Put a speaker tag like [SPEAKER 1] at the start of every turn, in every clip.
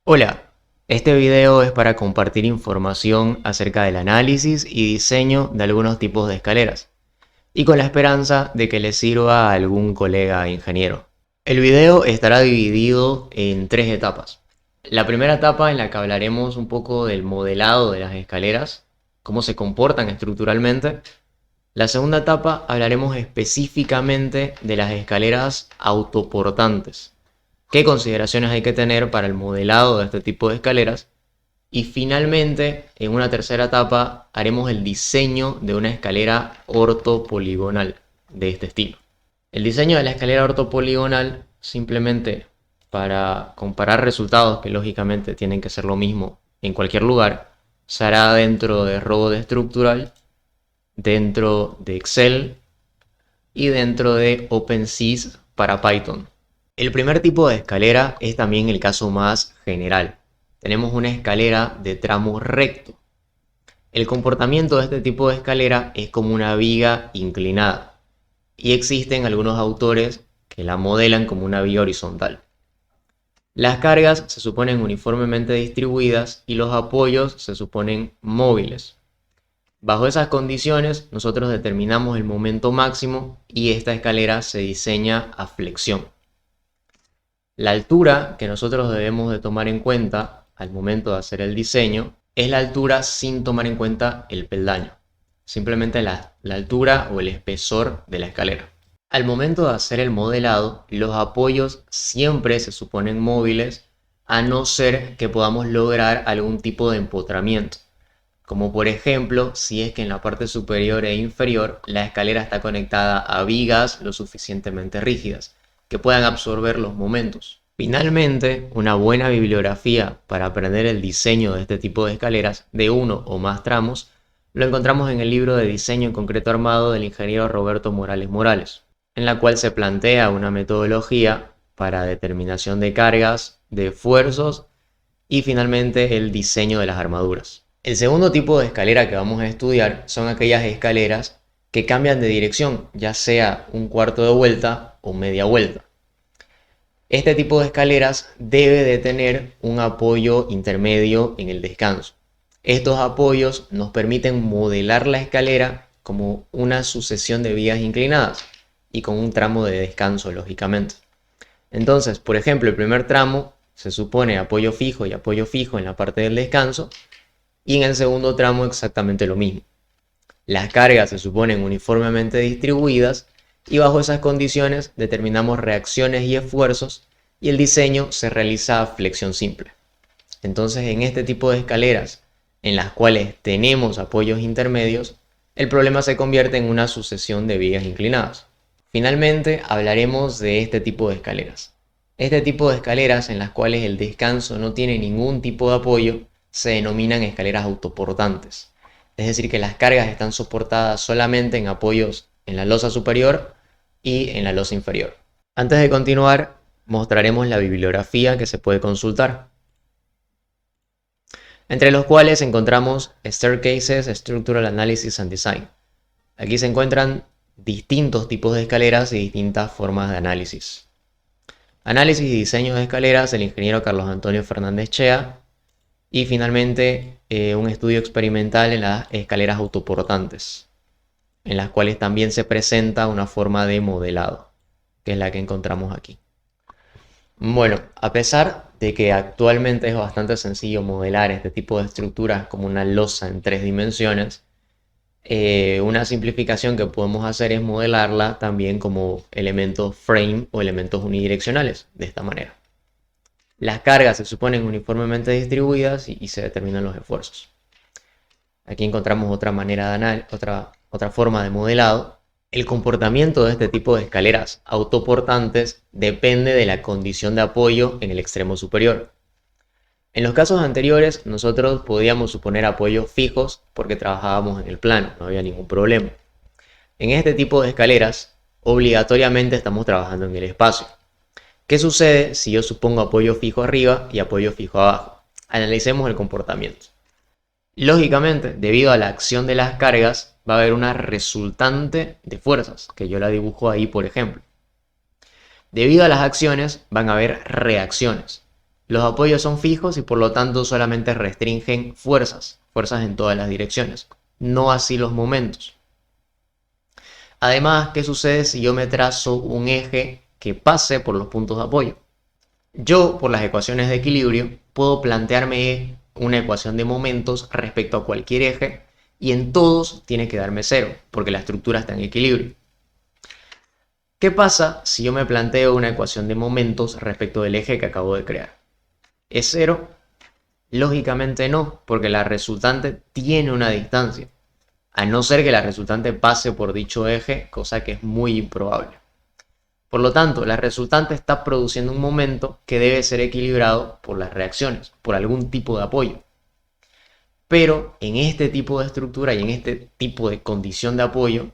[SPEAKER 1] Hola, este video es para compartir información acerca del análisis y diseño de algunos tipos de escaleras, y con la esperanza de que les sirva a algún colega ingeniero. El video estará dividido en tres etapas. La primera etapa en la que hablaremos un poco del modelado de las escaleras, cómo se comportan estructuralmente. La segunda etapa hablaremos específicamente de las escaleras autoportantes, qué consideraciones hay que tener para el modelado de este tipo de escaleras. Y finalmente, en una tercera etapa, haremos el diseño de una escalera ortopoligonal de este estilo. El diseño de la escalera ortopoligonal, simplemente para comparar resultados que lógicamente tienen que ser lo mismo en cualquier lugar, se hará dentro de Robot Structural, dentro de Excel y dentro de OpenSys para Python. El primer tipo de escalera es también el caso más general. Tenemos una escalera de tramo recto. El comportamiento de este tipo de escalera es como una viga inclinada, y existen algunos autores que la modelan como una viga horizontal. Las cargas se suponen uniformemente distribuidas y los apoyos se suponen móviles. Bajo esas condiciones, nosotros determinamos el momento máximo y esta escalera se diseña a flexión. La altura que nosotros debemos de tomar en cuenta al momento de hacer el diseño es la altura sin tomar en cuenta el peldaño, simplemente la altura o el espesor de la escalera. Al momento de hacer el modelado, los apoyos siempre se suponen móviles, a no ser que podamos lograr algún tipo de empotramiento, como por ejemplo si es que en la parte superior e inferior la escalera está conectada a vigas lo suficientemente rígidas, que puedan absorber los momentos. Finalmente, una buena bibliografía para aprender el diseño de este tipo de escaleras de uno o más tramos lo encontramos en el libro de Diseño en Concreto Armado del ingeniero Roberto Morales Morales, en la cual se plantea una metodología para determinación de cargas, de esfuerzos y finalmente el diseño de las armaduras. El segundo tipo de escalera que vamos a estudiar son aquellas escaleras que cambian de dirección, ya sea un cuarto de vuelta o media vuelta. Este tipo de escaleras debe de tener un apoyo intermedio en el descanso. Estos apoyos nos permiten modelar la escalera como una sucesión de vías inclinadas y con un tramo de descanso, lógicamente. Entonces, por ejemplo, el primer tramo se supone apoyo fijo y apoyo fijo en la parte del descanso, y en el segundo tramo exactamente lo mismo. Las cargas se suponen uniformemente distribuidas y bajo esas condiciones determinamos reacciones y esfuerzos y el diseño se realiza a flexión simple. Entonces, en este tipo de escaleras en las cuales tenemos apoyos intermedios, el problema se convierte en una sucesión de vigas inclinadas. Finalmente, hablaremos de este tipo de escaleras. Este tipo de escaleras en las cuales el descanso no tiene ningún tipo de apoyo se denominan escaleras autoportantes. Es decir, que las cargas están soportadas solamente en apoyos en la losa superior y en la losa inferior. Antes de continuar, mostraremos la bibliografía que se puede consultar, entre los cuales encontramos Staircases, Structural Analysis and Design. Aquí se encuentran distintos tipos de escaleras y distintas formas de análisis. Análisis y diseño de escaleras, el ingeniero Carlos Antonio Fernández Chea. Y finalmente, un estudio experimental en las escaleras autoportantes, en las cuales también se presenta una forma de modelado, que es la que encontramos aquí. Bueno, a pesar de que actualmente es bastante sencillo modelar este tipo de estructuras como una losa en 3 dimensiones, una simplificación que podemos hacer es modelarla también como elementos frame o elementos unidireccionales, de esta manera. Las cargas se suponen uniformemente distribuidas y se determinan los esfuerzos. Aquí encontramos otra manera de otra forma de modelado. El comportamiento de este tipo de escaleras autoportantes depende de la condición de apoyo en el extremo superior. En los casos anteriores, nosotros podíamos suponer apoyos fijos porque trabajábamos en el plano, no había ningún problema. En este tipo de escaleras, obligatoriamente estamos trabajando en el espacio. ¿Qué sucede si yo supongo apoyo fijo arriba y apoyo fijo abajo? Analicemos el comportamiento. Lógicamente, debido a la acción de las cargas, va a haber una resultante de fuerzas, que yo la dibujo ahí, por ejemplo. Debido a las acciones, van a haber reacciones. Los apoyos son fijos y por lo tanto solamente restringen fuerzas en todas las direcciones, no así los momentos. Además, ¿qué sucede si yo me trazo un eje que pase por los puntos de apoyo? Yo, por las ecuaciones de equilibrio, puedo plantearme una ecuación de momentos respecto a cualquier eje y en todos tiene que darme cero, porque la estructura está en equilibrio. ¿Qué pasa si yo me planteo una ecuación de momentos respecto del eje que acabo de crear? ¿Es cero? Lógicamente no, porque la resultante tiene una distancia, a no ser que la resultante pase por dicho eje, cosa que es muy improbable. Por lo tanto, la resultante está produciendo un momento que debe ser equilibrado por las reacciones, por algún tipo de apoyo. Pero en este tipo de estructura y en este tipo de condición de apoyo,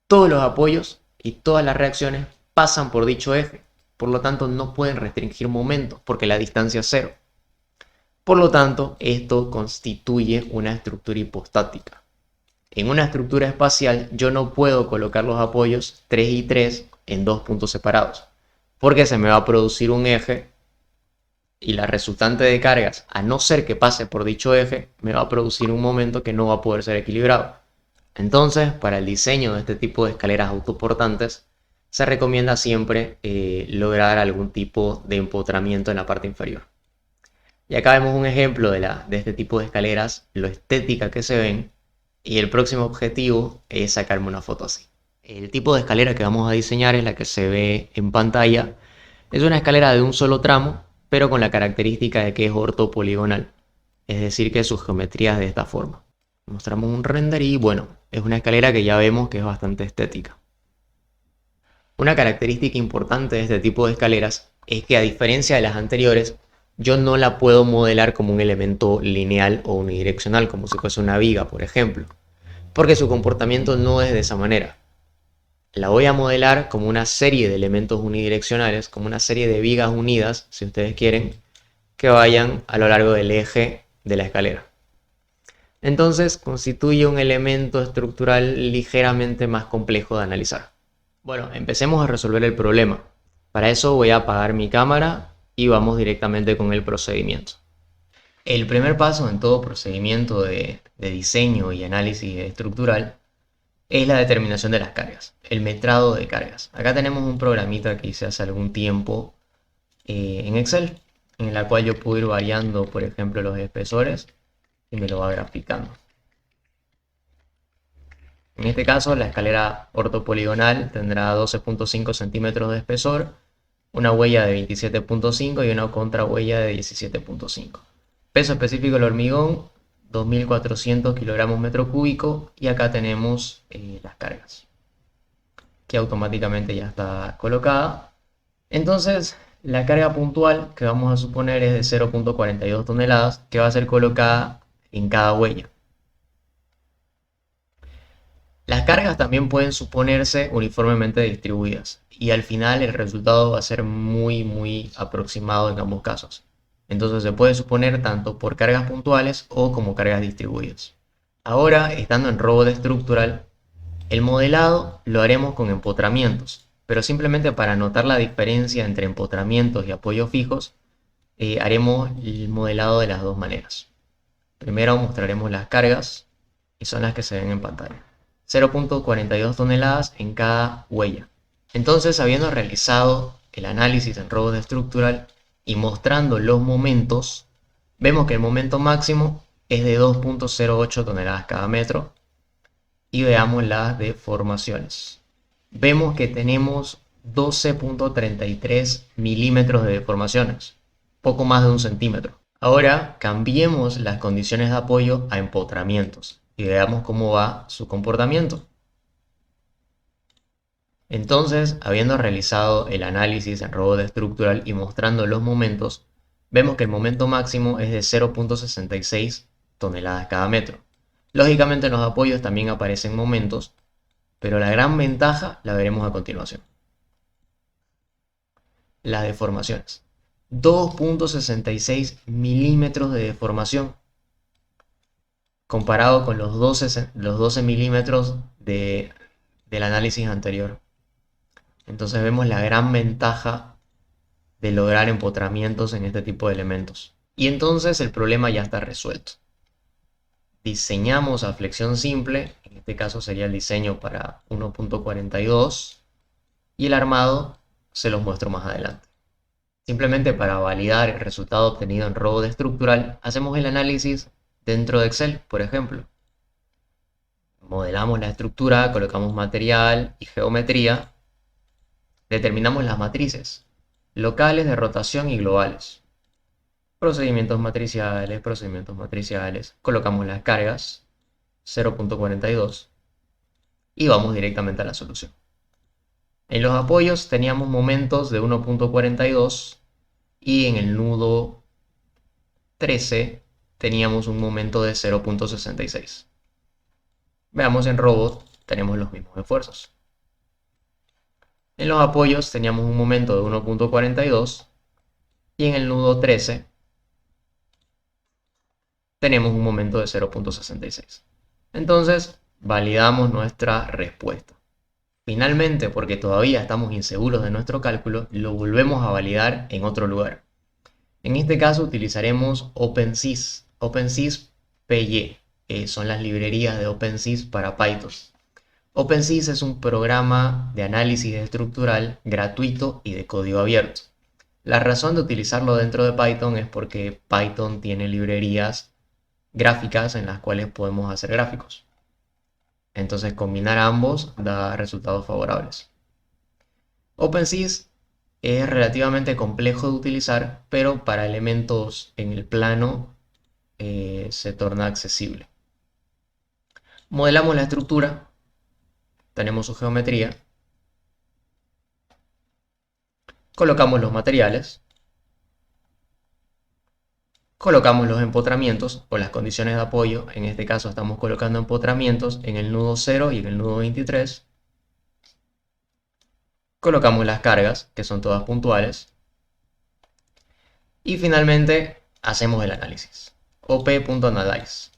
[SPEAKER 1] todos los apoyos y todas las reacciones pasan por dicho eje. Por lo tanto, no pueden restringir momentos porque la distancia es cero. Por lo tanto, esto constituye una estructura hipostática. En una estructura espacial, yo no puedo colocar los apoyos 3 y 3 en dos puntos separados, porque se me va a producir un eje y la resultante de cargas, a no ser que pase por dicho eje, me va a producir un momento que no va a poder ser equilibrado. Entonces, para el diseño de este tipo de escaleras autoportantes, se recomienda siempre lograr algún tipo de empotramiento en la parte inferior. Y acá vemos un ejemplo de este tipo de escaleras, lo estética que se ven, y el próximo objetivo es sacarme una foto así. El tipo de escalera que vamos a diseñar es la que se ve en pantalla. Es una escalera de un solo tramo, pero con la característica de que es ortopoligonal, es decir que su geometría es de esta forma. Mostramos un render y bueno, es una escalera que ya vemos que es bastante estética. Una característica importante de este tipo de escaleras es que a diferencia de las anteriores, yo no la puedo modelar como un elemento lineal o unidireccional, como si fuese una viga, por ejemplo, porque su comportamiento no es de esa manera. La voy a modelar como una serie de elementos unidireccionales, como una serie de vigas unidas, si ustedes quieren, que vayan a lo largo del eje de la escalera. Entonces constituye un elemento estructural ligeramente más complejo de analizar. Bueno, empecemos a resolver el problema. Para eso voy a apagar mi cámara y vamos directamente con el procedimiento. El primer paso en todo procedimiento de diseño y análisis estructural es la determinación de las cargas, el metrado de cargas. Acá tenemos un programita que hice hace algún tiempo en Excel, en la cual yo puedo ir variando, por ejemplo, los espesores y me lo va graficando. En este caso, la escalera ortopoligonal tendrá 12.5 centímetros de espesor, una huella de 27.5 y una contrahuella de 17.5. Peso específico del hormigón, 2.400 kilogramos metro cúbico, y acá tenemos las cargas, que automáticamente ya está colocada. Entonces, la carga puntual que vamos a suponer es de 0.42 toneladas, que va a ser colocada en cada huella. Las cargas también pueden suponerse uniformemente distribuidas, y al final el resultado va a ser muy aproximado en ambos casos. Entonces se puede suponer tanto por cargas puntuales o como cargas distribuidas. Ahora, estando en robot estructural, el modelado lo haremos con empotramientos, pero simplemente para notar la diferencia entre empotramientos y apoyos fijos, haremos el modelado de las dos maneras. Primero mostraremos las cargas, y son las que se ven en pantalla. 0.42 toneladas en cada huella. Entonces, habiendo realizado el análisis en robot estructural y mostrando los momentos, vemos que el momento máximo es de 2.08 toneladas cada metro. Y veamos las deformaciones. Vemos que tenemos 12.33 milímetros de deformaciones, poco más de 1 centímetro. Ahora cambiemos las condiciones de apoyo a empotramientos y veamos cómo va su comportamiento. Entonces, habiendo realizado el análisis en robot estructural y mostrando los momentos, vemos que el momento máximo es de 0.66 toneladas cada metro. Lógicamente en los apoyos también aparecen momentos, pero la gran ventaja la veremos a continuación. Las deformaciones. 2.66 milímetros de deformación, comparado con los 12 milímetros del análisis anterior. Entonces vemos la gran ventaja de lograr empotramientos en este tipo de elementos. Y entonces el problema ya está resuelto. Diseñamos a flexión simple, en este caso sería el diseño para 1.42, y el armado se los muestro más adelante. Simplemente para validar el resultado obtenido en robot estructural, hacemos el análisis dentro de Excel, por ejemplo. Modelamos la estructura, colocamos material y geometría, determinamos las matrices, locales de rotación y globales. Procedimientos matriciales, colocamos las cargas, 0.42, y vamos directamente a la solución. En los apoyos teníamos momentos de 1.42 y en el nudo 13 teníamos un momento de 0.66. Veamos en robot, tenemos los mismos esfuerzos. En los apoyos teníamos un momento de 1.42 y en el nudo 13 tenemos un momento de 0.66. Entonces, validamos nuestra respuesta. Finalmente, porque todavía estamos inseguros de nuestro cálculo, lo volvemos a validar en otro lugar. En este caso utilizaremos OpenSys, OpenSys PY, son las librerías de OpenSys para Python. OpenSys es un programa de análisis estructural gratuito y de código abierto. La razón de utilizarlo dentro de Python es porque Python tiene librerías gráficas en las cuales podemos hacer gráficos. Entonces combinar ambos da resultados favorables. OpenSys es relativamente complejo de utilizar, pero para elementos en el plano se torna accesible. Modelamos la estructura, tenemos su geometría, colocamos los materiales, colocamos los empotramientos o las condiciones de apoyo. En este caso estamos colocando empotramientos en el nudo 0 y en el nudo 23. Colocamos las cargas, que son todas puntuales. Y finalmente hacemos el análisis. op.analyze.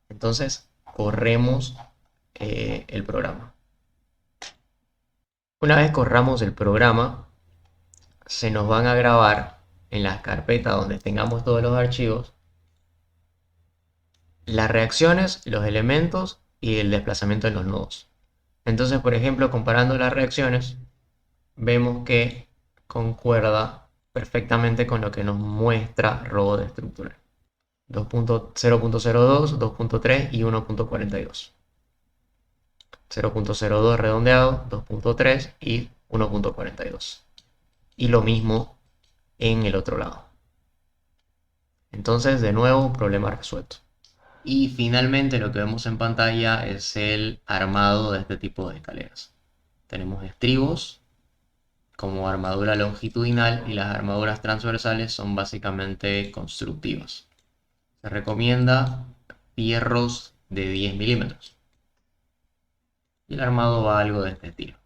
[SPEAKER 1] Entonces corremos el programa. Una vez corramos el programa, se nos van a grabar en las carpetas donde tengamos todos los archivos las reacciones, los elementos y el desplazamiento de los nodos. Entonces, por ejemplo, comparando las reacciones, vemos que concuerda perfectamente con lo que nos muestra robot estructural. 0.02, 2.3 y 1.42. 0.02 redondeado, 2.3 y 1.42. Y lo mismo en el otro lado. Entonces, de nuevo, problema resuelto. Y finalmente lo que vemos en pantalla es el armado de este tipo de escaleras. Tenemos estribos como armadura longitudinal y las armaduras transversales son básicamente constructivas. Se recomienda fierros de 10 milímetros. Y el armado va algo de este estilo.